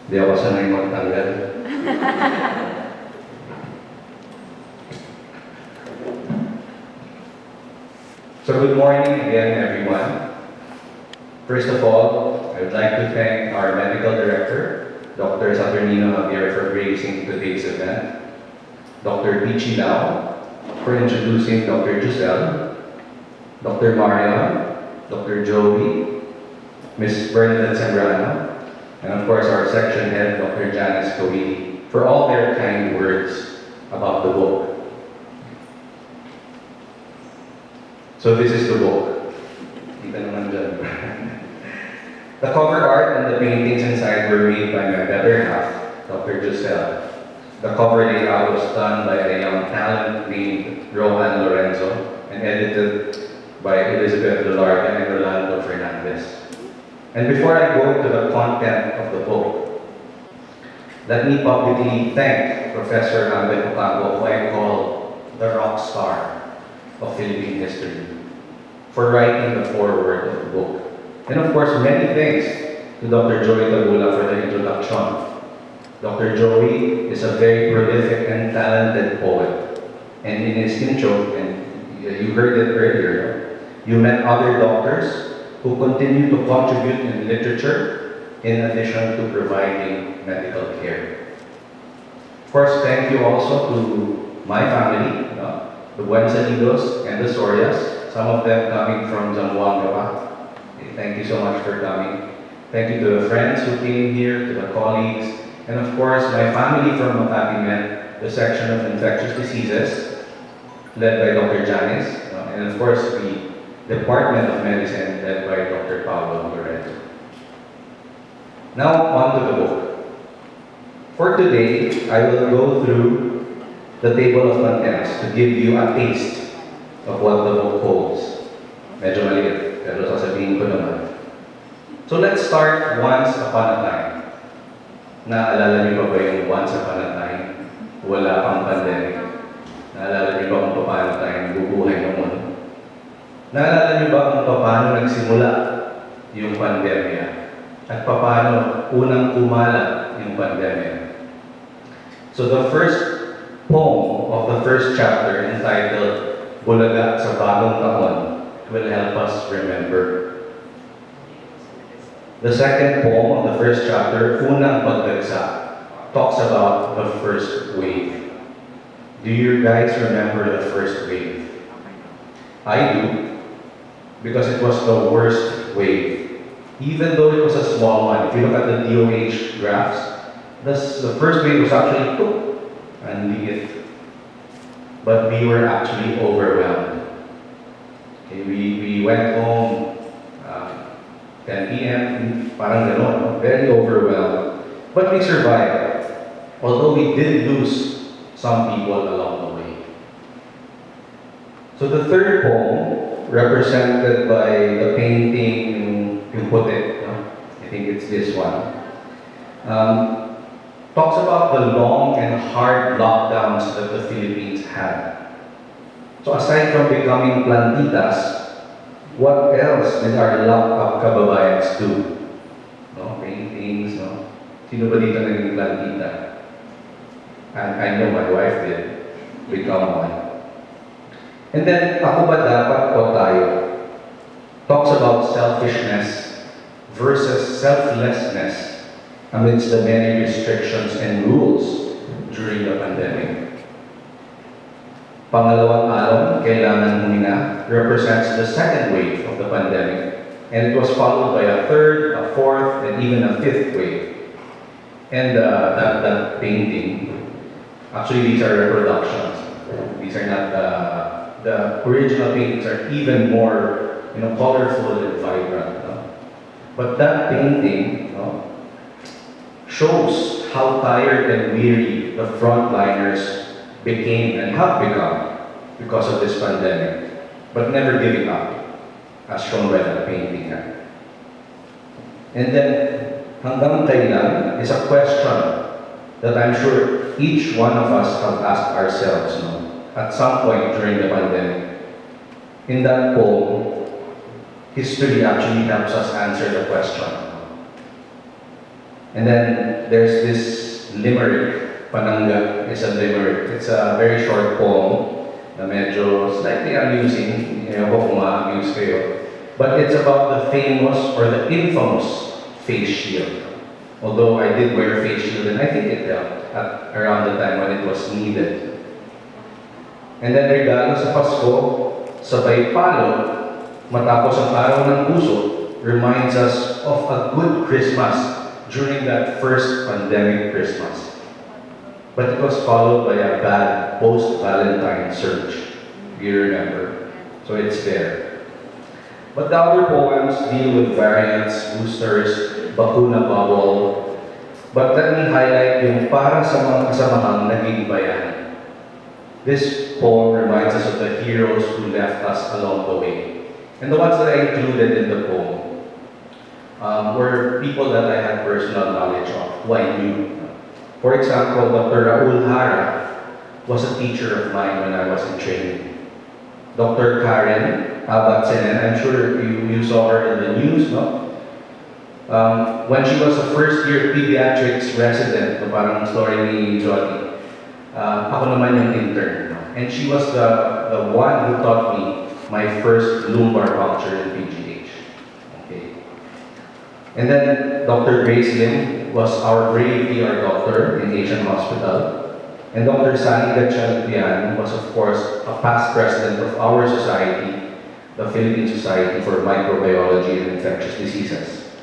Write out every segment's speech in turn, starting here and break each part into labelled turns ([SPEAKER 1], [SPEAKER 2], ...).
[SPEAKER 1] Hindi ako sanay magtanggal. So good morning again, everyone. First of all, I would like to thank our medical director, Dr. Saturnino Javier, for gracing today's event, Dr. Pichi Lau for introducing Dr. Giselle, Dr. Marion, Dr. Joey, Ms. Bernadette Sembrano, and of course our section head, Dr. Janice Kawili, for all their kind words about the book. So this is the book. Kita naman dyan. The cover art and the paintings inside were made by my better half, Dr. Giselle. The cover layout was done by a young talent named Rohan Lorenzo and edited by Elizabeth Delarga and Rolando Fernandez. And before I go into the content of the book, let me publicly thank Professor Ambet Ocampo, who I call the rock star of Philippine history, for writing the foreword of the book. And of course, many thanks to Dr. Joey Tabula for the introduction. Dr. Joey is a very prolific and talented poet. And in his intro, and you heard it earlier, you met other doctors who continue to contribute in literature in addition to providing medical care. Of course, thank you also to my family, the Buensalidos and the Sorias, some of them coming from Zamboanga. Thank you so much for coming. Thank you to the friends who came here, to the colleagues, and of course my family from Makati Med, the section of Infectious Diseases, led by Dr. Janice, and of course the Department of Medicine, led by Dr. Pablo Lorenzo. Now on to the book. For today, I will go through the table of contents to give you a taste of what the book holds. Medyo maliit, pero sasabihin ko naman. So let's start once upon a time. Naalala niyo pa ba yung once upon a time? Wala pang pandemic. Naalala niyo ba kung paano tayo bubuhay noon? Naalala niyo ba kung paano nagsimula yung pandemya? At paano unang kumalat yung pandemya? So the first poem of the first chapter, entitled Bulaga sa Bagong Taon, will help us remember. The second poem of the first chapter, Unang Pagdagsa, talks about the first wave. Do you guys remember the first wave? I do, because it was the worst wave. Even though it was a small one, if you look at the DOH graphs, the first wave was actually and but we were actually overwhelmed. Okay, we went home 10 p.m. parang ganon, very overwhelmed. But we survived, although we did lose some people along the way. So the third poem, represented by the painting, yung puti, I think it's this one, talks about the long and hard lockdowns that the Philippines had. So aside from becoming plantitas, what else did our locked-up kababayans do? Paintings, Sino ba dito naging plantita? And I know my wife did become one. And then, ako ba dapat o tayo? Talks about selfishness versus selflessness amidst the many restrictions and rules during the pandemic. Pangalawang alon, kailangan humina, represents the second wave of the pandemic, and it was followed by a third, a fourth, and even a fifth wave. And that painting, actually these are reproductions. These are not the original paintings are even more, colorful and vibrant. But that painting, shows how tired and weary the frontliners became and have become because of this pandemic, but never giving up, as shown by that painting. And then, hanggang kailan is a question that I'm sure each one of us have asked ourselves at some point during the pandemic. In that poem, history actually helps us answer the question. And then there's this limerick, Pananga is a limerick. It's a very short poem na medyo slightly amusing. Ewan ko kung ma-amuse kayo. But it's about the famous or the infamous face shield. Although I did wear a face shield and I think it helped at around the time when it was needed. And then regalo sa Pasko, sabay palo, matapos ang araw ng puso, reminds us of a good Christmas during that first pandemic Christmas. But it was followed by a bad post-Valentine surge, if you remember. So it's there. But the other poems deal with variants, boosters, bakuna bubble. But let me highlight yung para sa mga kasamahang naging bayan. This poem reminds us of the heroes who left us along the way. And the ones that I included in the poem were people that I had personal knowledge of, who I knew. For example, Dr. Raul Hara was a teacher of mine when I was in training. Dr. Karen Abatsenen, I'm sure you saw her in the news, no? When she was a first-year pediatrics resident, parang story ni Jody, ako naman yung intern. No? And she was the one who taught me my first lumbar puncture in PGH. Okay. And then Dr. Grace Lim was our brave ER doctor in Asian Hospital. And Dr. Sani Gatchalpian was, of course, a past president of our society, the Philippine Society for Microbiology and Infectious Diseases.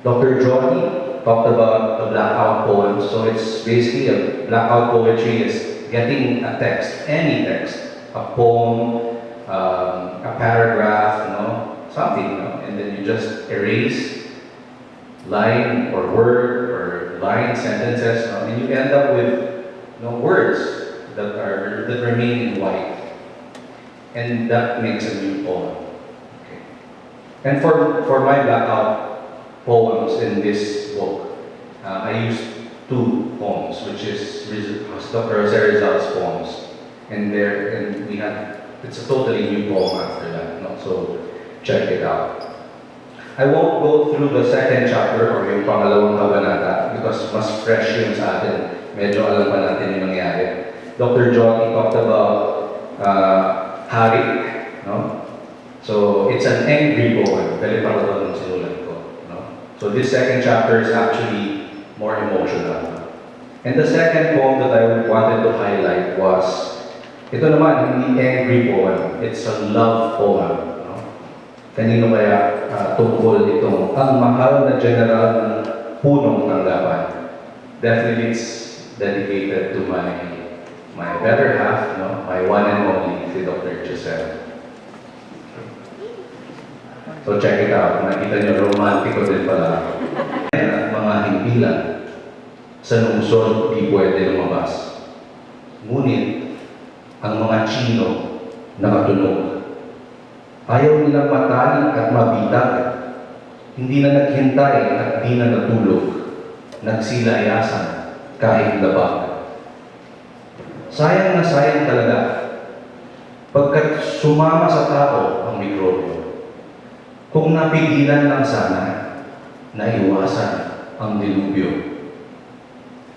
[SPEAKER 1] Dr. Johnny talked about the blackout poems. So it's basically a blackout poetry is getting a text, any text, a poem, a paragraph, something, and then you just erase line or word or line sentences, and you end up with words that remain in white, and that makes a new poem. Okay. And for my blackout poems in this book, I used two poems, which is Dr. Jose Rizal's poems, and we had. It's a totally new poem after that, so check it out. I won't go through the second chapter or yung pangalawang kabanata because mas fresh yun sa atin. Medyo alam pa natin yung nangyari. Dr. Johnny talked about Harik, So it's an angry poem. Very parang sinulat ko, So this second chapter is actually more emotional. And the second poem that I wanted to highlight was ito naman, hindi angry poem. It's a love poem. Kanino kaya tungkol itong ang mahal na general ng punong tanggapan? Definitely it's dedicated to my better half, my one and only, si Dr. Joseph. So check it out. Makita niyo, romantiko din pala. At mga himpilan sa lungsod di pwede lumabas. Ngunit, ang mga Chino nakatunog. Ayaw nilang matali at mabitag. Hindi na naghintay at di na natulog. Nagsilayasan kahit labag. Sayang na sayang talaga. Pagkat sumama sa tao ang mikrobyo. Kung napigilan lang sana, naiwasan ang dilubyo.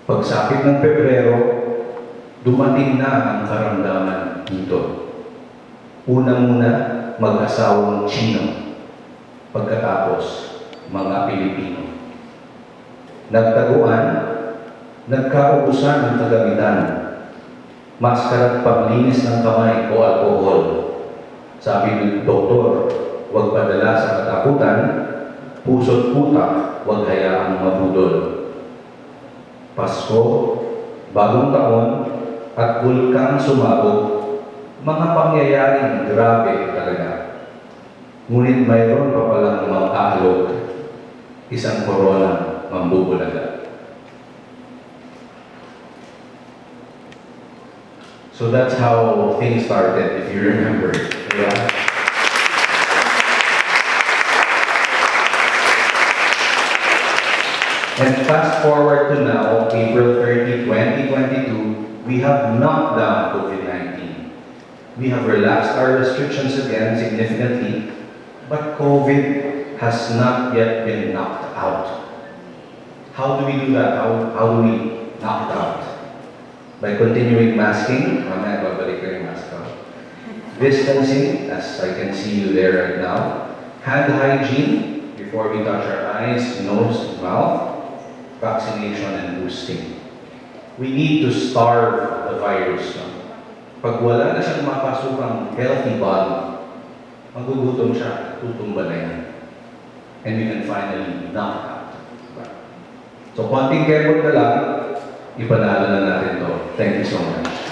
[SPEAKER 1] Pagsapit ng Pebrero, dumating na ang karamdaman dito. Una-muna, mag-asawang Chino. Pagkatapos, mga Pilipino. Nagtaguan, nagkaubusan ng kagamitan. Maskara at paglinis ng kamay o alkohol. Sabi ng doktor, huwag padala sa katakutan, puso't putak, huwag hayaang mabudol. Pasko, Bagong Taon, at bulkang sumabog, mga pangyayaring grabe talaga. Ngunit mayroon pa palang mga alog, isang korona mambubulaga. So that's how things started, if you remember. Yeah. And fast forward to now, April 30, 2022, we have knocked down COVID-19. We have relaxed our restrictions again significantly, but COVID has not yet been knocked out. How do we do that? How do we knock it out? By continuing masking, mamaya babalik ko yung mask ko. Distancing, as I can see you there right now. Hand hygiene, before we touch our eyes, nose, mouth. Vaccination and boosting. We need to starve the virus. Pag wala na siyang mapasukang healthy body, magugutom siya, tutumba na yan. And we can finally knock it out. So, konting effort na lang, ipanalo na natin to. Thank you so much.